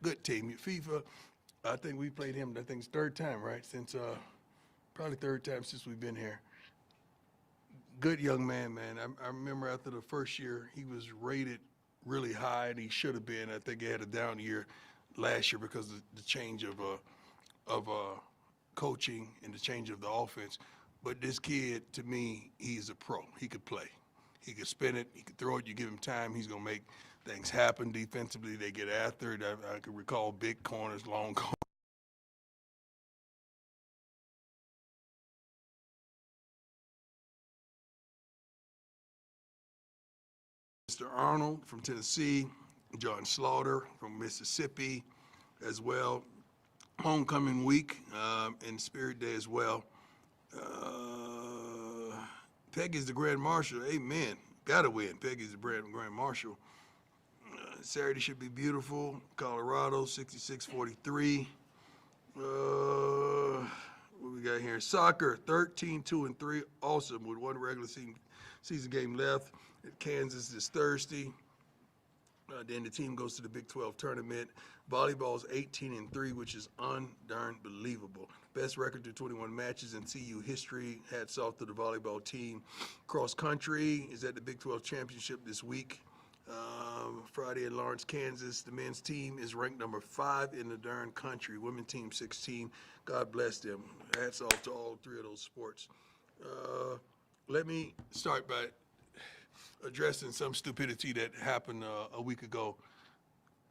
good team. FIFA, I think we played him, I think it's third time, right? Since probably third time since we've been here. Good young man, man. I remember after the first year, he was rated really high, and he should have been. I think he had a down year last year because of the change of coaching and the change of the offense. But this kid, to me, he's a pro. He could play. He could spin it. He could throw it. You give him time, he's going to make things happen defensively. They get after it. I can recall big corners, long corners. Mr. Arnold from Tennessee, John Slaughter from Mississippi as well. Homecoming week and Spirit Day as well. Peggy's the Grand Marshal. Amen. Gotta win. Peggy's the Grand Marshal. Saturday should be beautiful. Colorado, 66-43. What we got here? Soccer, 13-2-3. Awesome with one regular season game left. Kansas this Thursday. Then the team goes to the Big 12 tournament. Volleyball's 18-3, which is darn believable. Best record through 21 matches in CU history. Hats off to the volleyball team. Cross country is at the Big 12 championship this week. Friday in Lawrence, Kansas. The men's team is ranked number 5 in the darn country. Women's team 16. God bless them. Hats off to all three of those sports. Let me start by addressing some stupidity that happened a week ago,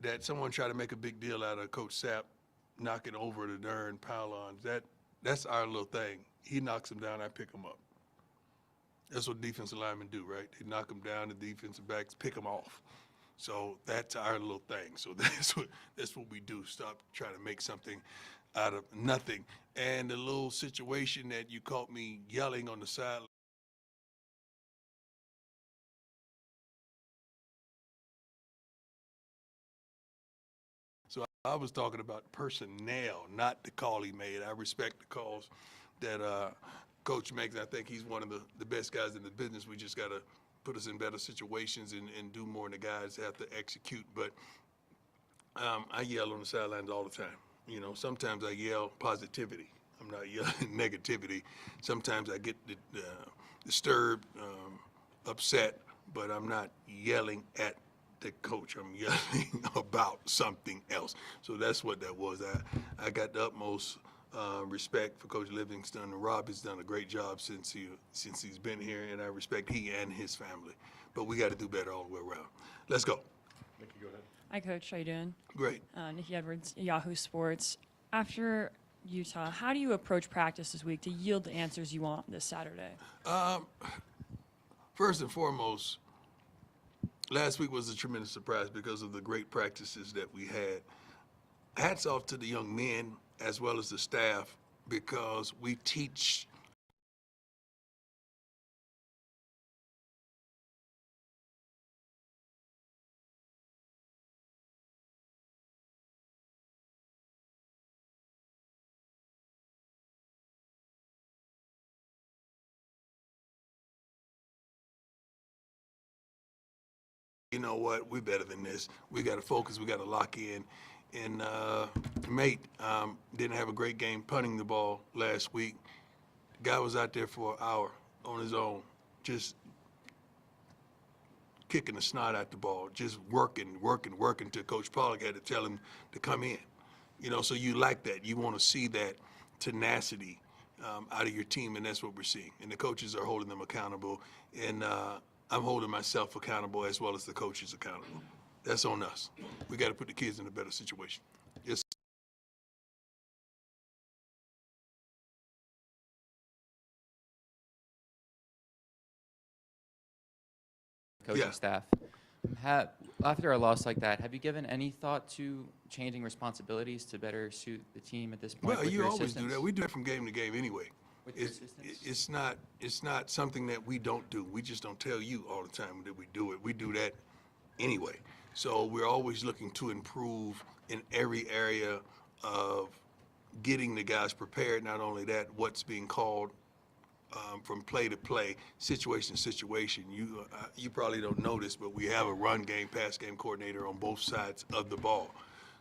that someone tried to make a big deal out of Coach Sapp knocking over the darn pylons. That's our little thing. He knocks them down, I pick them up. That's what defensive linemen do, right? They knock them down, the defensive backs pick them off. So that's our little thing. So that's what we do. Stop trying to make something out of nothing. And the little situation that you caught me yelling on the sideline. So I was talking about personnel, not the call he made. I respect the calls that Coach makes. I think he's one of the best guys in the business. We just got to put us in better situations and do more, and the guys have to execute. But I yell on the sidelines all the time. You know, sometimes I yell positivity. I'm not yelling negativity. Sometimes I get disturbed, upset, but I'm not yelling at the coach. I'm yelling about something else. So that's what that was. I got the utmost respect for Coach Livingston. Rob has done a great job since he's been here, and I respect he and his family. But we got to do better all the way around. Let's go. Nikki, go ahead. Hi, Coach. How you doing? Great. Nikki Edwards, Yahoo Sports. After Utah, how do you approach practice this week to yield the answers you want this Saturday? First and foremost, last week was a tremendous surprise because of the great practices that we had. Hats off to the young men as well as the staff, because we teach you know what, we're better than this. We got to focus. We got to lock in. And mate didn't have a great game punting the ball last week. The guy was out there for an hour on his own, just kicking the snot out the ball, just working till Coach Pollock had to tell him to come in. You know, so you like that. You want to see that tenacity out of your team, and that's what we're seeing. And the coaches are holding them accountable, and I'm holding myself accountable as well as the coaches accountable. That's on us. We got to put the kids in a better situation. Yes. Coaching staff. After a loss like that, have you given any thought to changing responsibilities to better suit the team at this point? Well, with you your always assistants? do that. We do it from game to game anyway. With your assistants? It's not something that we don't do. We just don't tell you all the time that we do it. We do that anyway. So we're always looking to improve in every area of getting the guys prepared. Not only that, what's being called from play to play, situation to situation. You probably don't know this, but we have a run game, pass game coordinator on both sides of the ball.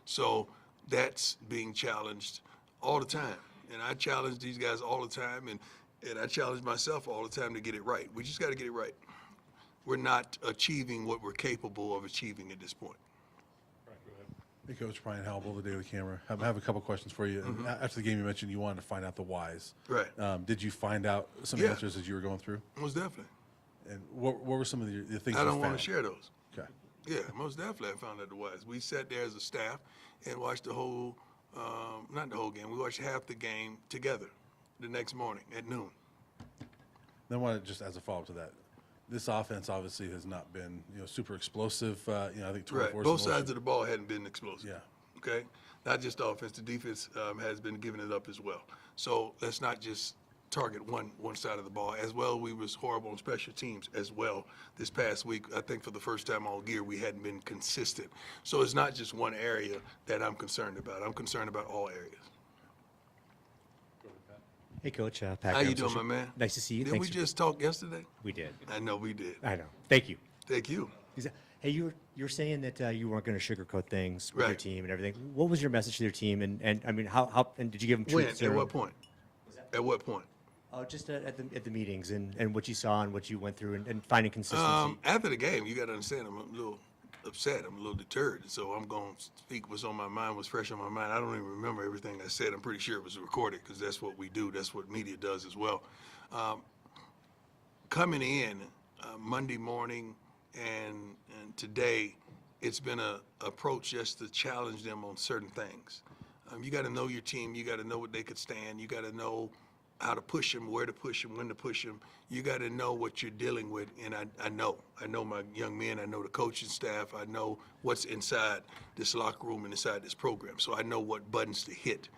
So that's being challenged all the time. And I challenge these guys all the time, and I challenge myself all the time to get it right. We just got to get it right. We're not achieving what we're capable of achieving at this point. Hey, Coach, Brian Halbel, the Daily Camera. I have a couple questions for you. After the game, you mentioned you wanted to find out the whys. Right. Did you find out some Yeah. answers as you were going through? Most definitely. And what were some of the things you I found? don't want to share those. Okay. Yeah, most definitely I found out the whys. We sat there as a staff and watched the whole, not the whole game, we watched half the game together the next morning at noon. Then I want to just as a follow-up to that, this offense obviously has not been, super explosive. I think 24 Right. Both sides of the ball hadn't been explosive. Yeah. Okay? Not just the offense, the defense has been giving it up as well. So let's not just target one side of the ball. As well, we was horrible on special teams as well this past week. I think for the first time all year we hadn't been consistent. So it's not just one area that I'm concerned about. I'm concerned about all areas. Hey, Coach. Pat How Graham, you doing, Social- my man? Nice to see you. Didn't Thanks we for- just talk yesterday? We did. I know we did. I know. Thank you. Thank you. Hey, you're saying that you weren't going to sugarcoat things with your Right. team and everything. What was your message to your team? And I mean, how and did you give them When? truth At serum? what point? At what point? Oh, just at the meetings and what you saw and what you went through and finding consistency. After the game, you got to understand, I'm a little upset. I'm a little deterred. So I'm going to speak what's on my mind, what's fresh on my mind. I don't even remember everything I said. I'm pretty sure it was recorded because that's what we do. That's what media does as well. Coming in Monday morning and today, it's been a approach just to challenge them on certain things. You got to know your team. You got to know what they could stand. You got to know how to push them, where to push them, when to push them. You got to know what you're dealing with, and I know my young men. I know the coaching staff. I know what's inside this locker room and inside this program. So I know what buttons to hit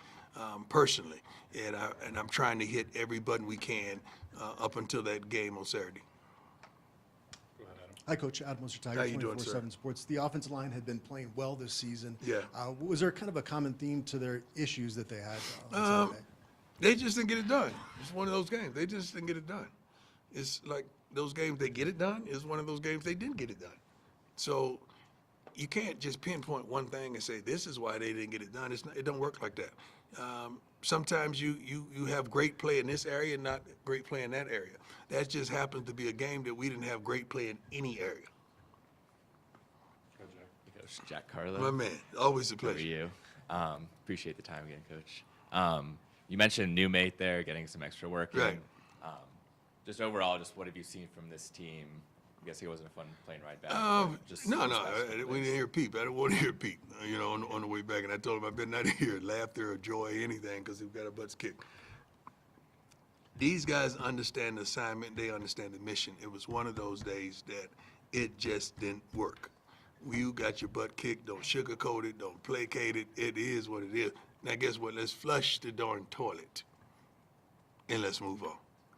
personally, and I'm trying to hit every button we can up until that game on Saturday. Hi, Coach. Adam Moser, Tiger, How you doing, sir? 24/7 Sports. The offensive line had been playing well this season. Yeah. Was there kind of a common theme to their issues that they had on Saturday? They just didn't get it done. It's one of those games. They just didn't get it done. It's like those games they get it done. It's one of those games they didn't get it done. So you can't just pinpoint one thing and say this is why they didn't get it done. It don't work like that. Sometimes you have great play in this area and not great play in that area. That just happens to be a game that we didn't have great play in any area. Coach Jack Carlo. My man, always a How are pleasure. you? Appreciate the time again, Coach. You mentioned new mate there, getting some extra work in. Right. Just overall, just what have you seen from this team? I guess it wasn't a fun plane ride back. but just No, some we specific didn't things. hear Pete. I didn't want to hear Pete, on the way back. And I told him I better not hear laughter or joy, anything, because we've got our butts kicked. These guys understand the assignment. They understand the mission. It was one of those days that it just didn't work. You got your butt kicked. Don't sugarcoat it. Don't placate it. It is what it is. Now, guess what? Let's flush the darn toilet, and let's move on.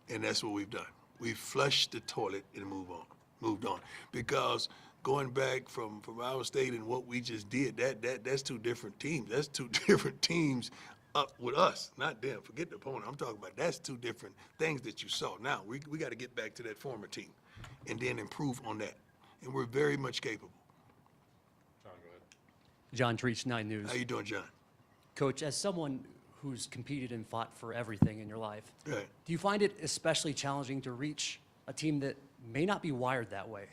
And that's what we've done. We've flushed the toilet and moved on. Because going back from Iowa State and what we just did, that's two different teams. That's two different teams up with us, not them. Forget the opponent. I'm talking about that's two different things that you saw. Now, we got to get back to that former team and then improve on that. And we're very much capable. John Treach, 9 News. How you doing, John? Coach, as someone who's competed and fought for everything in your life, Right. do you find it especially challenging to reach a team that may not be wired that way?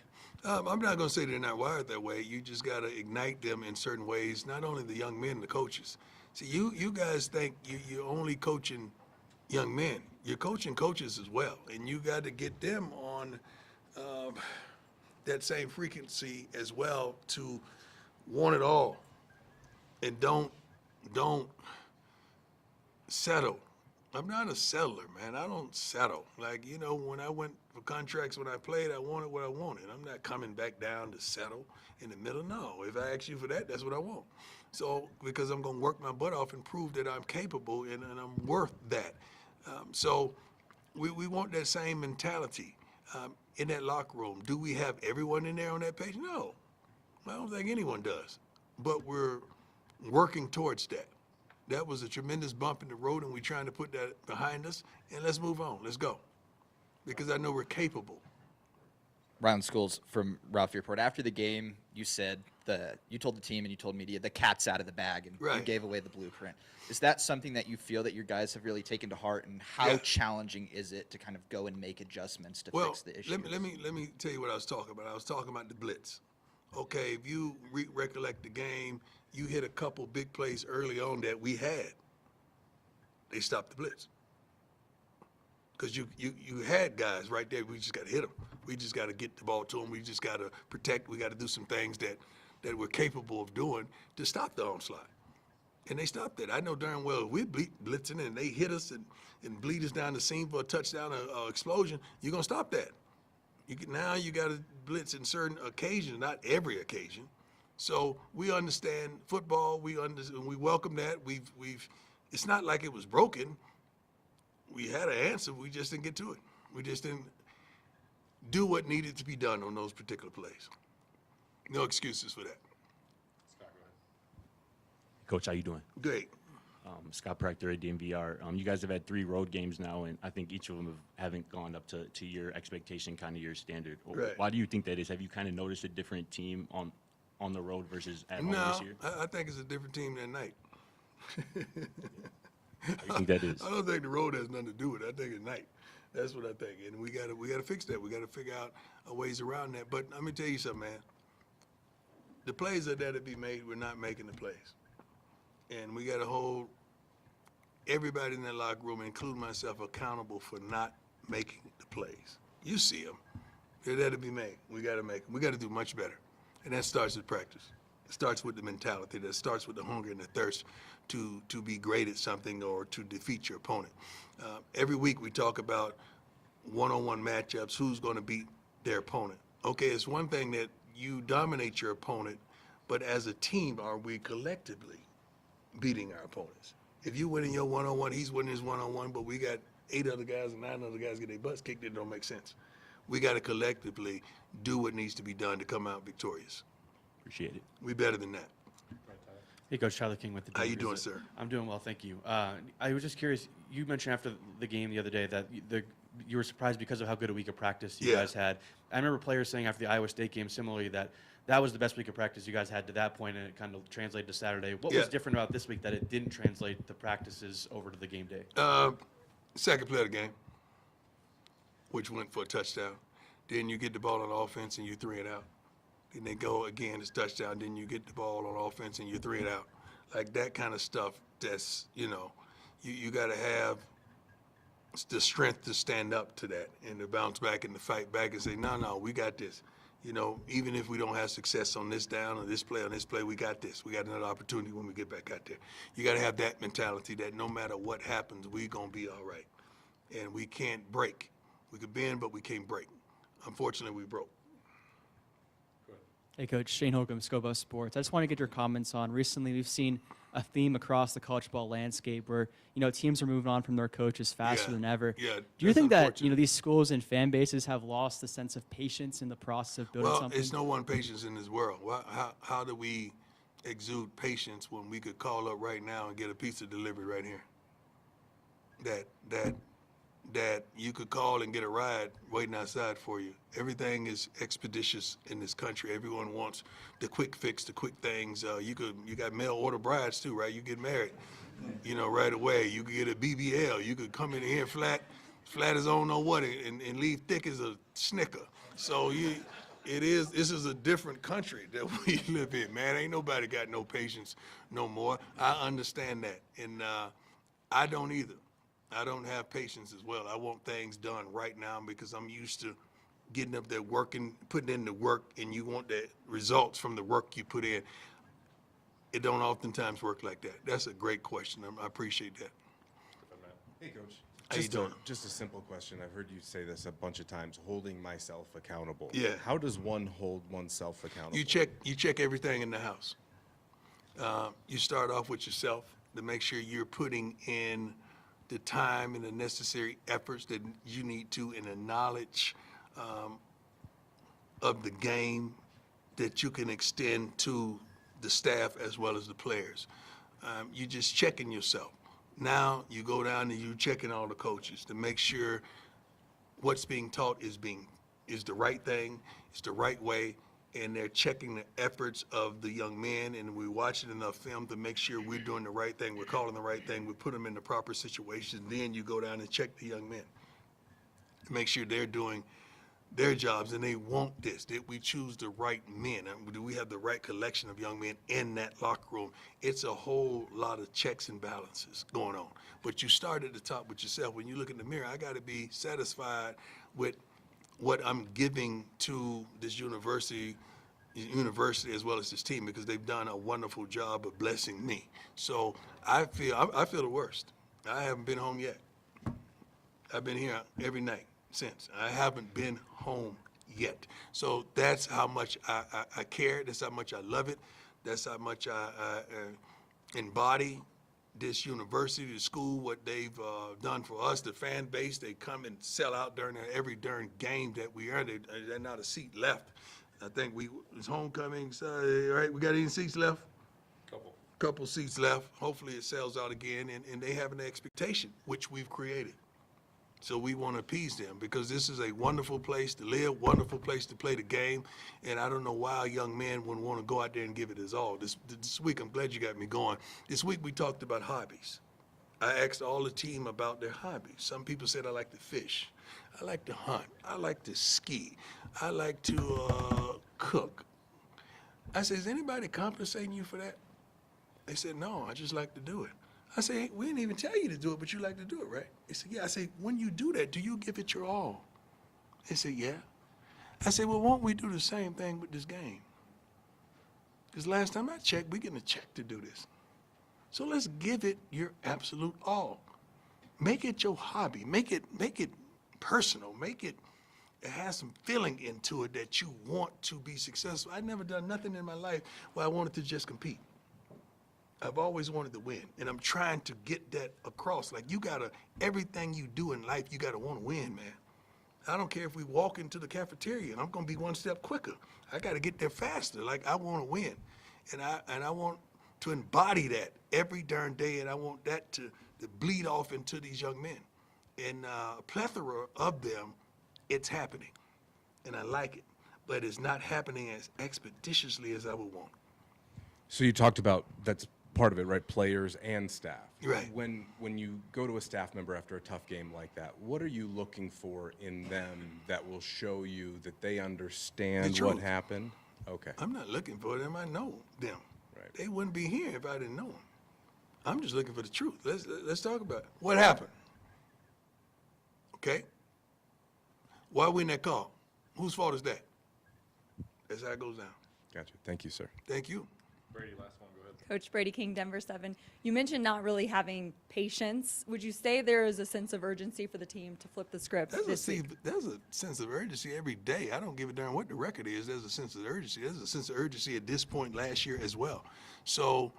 I'm not going to say they're not wired that way. You just got to ignite them in certain ways, not only the young men, the coaches. See, you guys think you're only coaching young men. You're coaching coaches as well, and you got to get them on that same frequency as well to want it all, and don't settle. I'm not a settler, man. I don't settle. Like, when I went for contracts when I played, I wanted what I wanted. I'm not coming back down to settle in the middle. No, if I ask you for that, that's what I want. So, because I'm going to work my butt off and prove that I'm capable and I'm worth that. So we want that same mentality in that locker room. Do we have everyone in there on that page? No, I don't think anyone does. But we're working towards that. That was a tremendous bump in the road, and we're trying to put that behind us, and let's move on. Let's go. Because I know we're capable. Ryland Schools from Ralph Report. After the game, you said you told the team and you told media the cat's out of the bag, and you Right. gave away the blueprint. Is that something that you feel that your guys have really taken to heart, and how Yeah. challenging is it to kind of go and make adjustments to Well, fix the issue? let me tell you what I was talking about. I was talking about the blitz. Okay, if you recollect the game, you hit a couple big plays early on that we had. They stopped the blitz. Because you had guys right there. We just got to hit them. We just got to get the ball to them. We just got to protect. We got to do some things that we're capable of doing to stop the onslaught. And they stopped it. I know darn well if we're blitzing and they hit us and bleed us down the seam for a touchdown or explosion, you're going to stop that. Now you got to blitz in certain occasions, not every occasion. So we understand football. We welcome that. It's not like it was broken. We had an answer. We just didn't get to it. We just didn't do what needed to be done on those particular plays. No excuses for that. Coach, how you doing? Great. Scott Proctor at DMVR. You guys have had 3 road games now, and I think each of them haven't gone up to your expectation, kind of your standard. Right. Why do you think that is? Have you kind of noticed a different team on the road versus at home No, this year? I think it's a different team than night. How do you think that is? I don't think the road has nothing to do with it. I think it's night. That's what I think, and we gotta fix that. We gotta figure out ways around that. But let me tell you something, man. The plays that to be made, we're not making the plays, and we gotta hold everybody in that locker room, including myself, accountable for not making the plays. You see them. They're there to be made. We got to make them. We got to do much better. And that starts with practice. It starts with the mentality. That starts with the hunger and the thirst to be great at something or to defeat your opponent. Every week we talk about one-on-one matchups, who's going to beat their opponent. Okay, it's one thing that you dominate your opponent, but as a team, are we collectively beating our opponents? If you winning your one-on-one, he's winning his one-on-one, but we got 8 other guys and 9 other guys get their butts kicked, it don't make sense. We got to collectively do what needs to be done to come out victorious. Appreciate it. We better than that. Hey, Coach, Tyler King with the How you Denver doing, Gazette. sir? I'm doing well, thank you. I was just curious, you mentioned after the game the other day that you were surprised because of how good a week of practice you Yeah. guys had. I remember players saying after the Iowa State game similarly that was the best week of practice you guys had to that point, and it kind of translated to Saturday. What was Yeah. different about this week that it didn't translate the practices over to the game day? Second play of the game, which went for a touchdown. Then you get the ball on offense and you 3 and out. Then they go again, it's touchdown. Then you get the ball on offense and you 3 and out. Like that kind of stuff, that's, you got to have the strength to stand up to that and to bounce back and to fight back and say, no, we got this. Even if we don't have success on this down or this play, we got this. We got another opportunity when we get back out there. You got to have that mentality that no matter what happens, we're going to be all right. And we can't break. We could bend, but we can't break. Unfortunately, we broke. Hey, Coach. Shane Holcomb, Scobo Sports. I just want to get your comments on, recently we've seen a theme across the college ball landscape where, teams are moving on from their coaches faster Yeah. than ever. Yeah, Do you that's think that, unfortunate. these schools and fan bases have lost the sense of patience in the process of building Well, something? it's no one patience in this world. How do we exude patience when we could call up right now and get a pizza delivered right here? That you could call and get a ride waiting outside for you. Everything is expeditious in this country. Everyone wants the quick fix, the quick things. You got mail order brides too, right? You get married, right away. You could get a BBL. You could come in here flat as I don't know what, and leave thick as a Snicker. So this is a different country that we live in, man. Ain't nobody got no patience no more. I understand that, and I don't either. I don't have patience as well. I want things done right now because I'm used to getting up there working, putting in the work, and you want the results from the work you put in. It don't oftentimes work like that. That's a great question. I appreciate that. Hey, Coach. How you doing? Just a simple question. I've heard you say this a bunch of times, holding myself accountable. Yeah. How does one hold oneself accountable? You check everything in the house. You start off with yourself to make sure you're putting in the time and the necessary efforts that you need to, and the knowledge of the game that you can extend to the staff as well as the players. You just checking yourself. Now you go down and you checking all the coaches to make sure what's being taught is being is the right thing, it's the right way, and they're checking the efforts of the young men, and we're watching enough film to make sure we're doing the right thing, we're calling the right thing, we put them in the proper situations. Then you go down and check the young men, make sure they're doing their jobs and they want this. Did we choose the right men? Do we have the right collection of young men in that locker room? It's a whole lot of checks and balances going on. But you start at the top with yourself. When you look in the mirror, I got to be satisfied with what I'm giving to this university as well as this team, because they've done a wonderful job of blessing me. So I feel the worst. I haven't been home yet. I've been here every night since. I haven't been home yet. So that's how much I care. That's how much I love it. That's how much I embody this university, the school, what they've done for us, the fan base. They come and sell out during every darn game that we are. There's not a seat left. I think it's homecoming. Right? We got any seats left? Couple seats left. Hopefully it sells out again, and they have an expectation, which we've created. So we want to appease them, because this is a wonderful place to live, wonderful place to play the game, and I don't know why a young man wouldn't want to go out there and give it his all. This week, I'm glad you got me going. This week we talked about hobbies. I asked all the team about their hobbies. Some people said, I like to fish, I like to hunt, I like to ski, I like to cook. I said, is anybody compensating you for that? They said, no, I just like to do it. I say, hey, we didn't even tell you to do it, but you like to do it, right? They said, yeah. I say, when you do that, do you give it your all? They said, yeah. I said, well, won't we do the same thing with this game? Because last time I checked, we're getting a check to do this. So let's give it your absolute all. Make it your hobby. Make it personal. Make it have some feeling into it that you want to be successful. I've never done nothing in my life where I wanted to just compete. I've always wanted to win, and I'm trying to get that across. Like, everything you do in life, you gotta wanna win, man. I don't care if we walk into the cafeteria and I'm gonna be one step quicker. I gotta get there faster. Like, I wanna win. And I want to embody that every darn day, and I want that to bleed off into these young men. And a plethora of them, it's happening. And I like it, but it's not happening as expeditiously as I would want. So you talked about that's part of it, right? Players and staff. Right. When you go to a staff member after a tough game like that, what are you looking for in them that will show you that they understand The what truth. happened? Okay. I'm not looking for them. I know them. Right. They wouldn't be here if I didn't know them. I'm just looking for the truth. Let's talk about it. What happened? Okay. Why win that call? Whose fault is that? That's how it goes down. Gotcha. Thank you, sir. Thank you. Brady, last one, go ahead. Coach Brady King, Denver 7. You mentioned not really having patience. Would you say there is a sense of urgency for the team to flip the script this week? There's a sense of urgency every day. I don't give a darn what the record is. There's a sense of urgency. There's a sense of urgency at this point last year as well. So,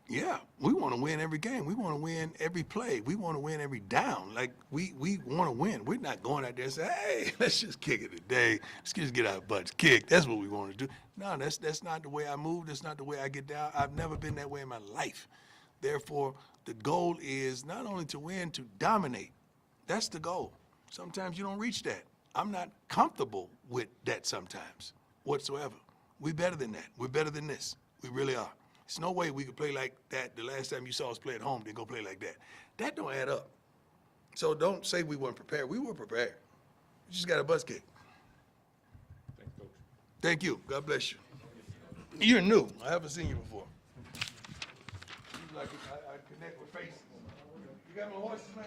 yeah, we want to win every game. We want to win every play. We want to win every down. Like, we want to win. We're not going out there and say, hey, let's just kick it today. Let's just get our butts kicked. That's what we want to do. No, that's not the way I move. That's not the way I get down. I've never been that way in my life. Therefore, the goal is not only to win, to dominate. That's the goal. Sometimes you don't reach that. I'm not comfortable with that sometimes whatsoever. We're better than that. We're better than this. We really are. There's no way we could play like that the last time you saw us play at home, then go play like that. That don't add up. So don't say we weren't prepared. We were prepared. We just got a bus kick. Thanks, Coach. Thank you. God bless you. You're new. I haven't seen you before. You like I connect with faces. You got my horses, man?